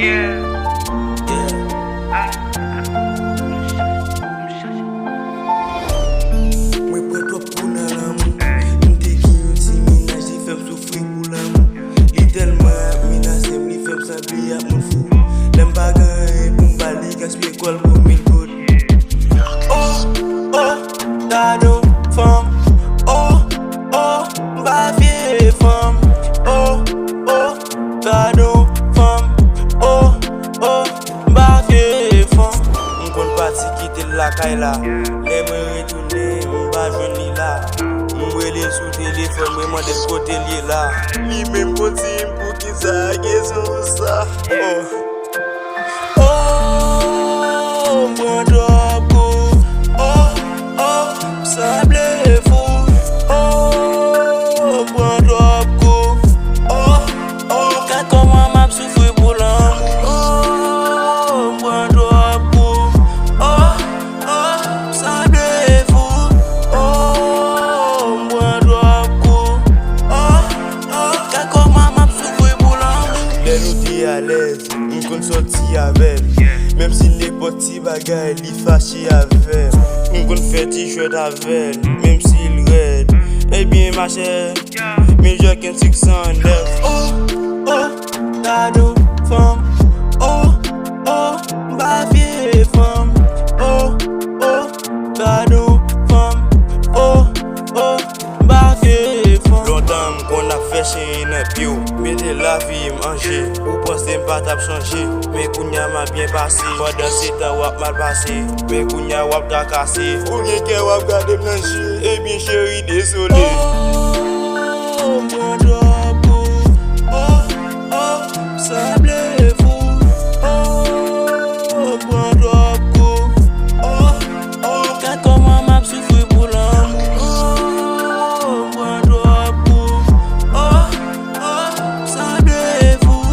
Mwen prè trop pou nan l'amou. Mte ki yon ti minaj li fèm soufri pou l'amou. Li telman minase li fèm sabli ap moun fou. Lem bagay pou mbali gaspye kol pou mil kout. Oh, oh, dado fam. Oh, oh, mba vie fam. Oh, oh, dado fam. Oh, oh, mba vie fam. M'kon pati kite lakay la. Le mwen retourne, mba jwen li la. Mwele sou telefon, mwen mande kote li la. Li men poti mpou ki sa gezon sa. Oh, oh, mwen drop go. Oh, oh, sable fou. Oh, mwen drop go. Oh, oh, kakoman map soufri pou l'amou. Oh, mwen drop go. Oh, oh, sable fou. Oh, mwen drop go. Oh, oh, kakoman map soufri pou l'amou. Lè nou te à l'aise, m'kon sorti avec. Même si n'est pas ti bagay, li fâché avec. M'kon fait t-shirt avec, même s'il raide. Eh bien ma chère, mais je qu'un 609. Oh, oh, dado femme. Oh, oh, mba vie femme. Oh, oh, dado femme. Oh, oh, mba vie femme. Longtemps qu'on a fait chez un pio. Mettez la vie manger. Ou pensez m'pas tap changer. Mais kounya m'a bien passé. Pendant 7 ans wap mal passé. Mais kounya wap ta cassé. Ou bien que wap gade m'nanger. Eh bien chérie désolé. Oh, mwen drop go. Oh, oh, sable fou. Oh, mwen drop go. Oh, oh, kakoman map soufri pou l'amou. Oh, mwen drop go. Oh, oh, sable fou.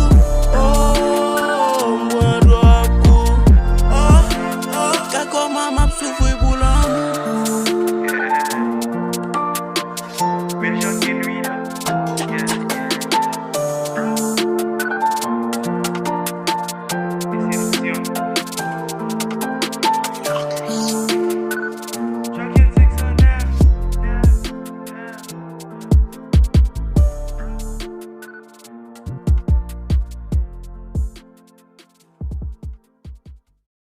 Oh, mwen drop go. Oh, oh, kakoman map soufri pou l'amou.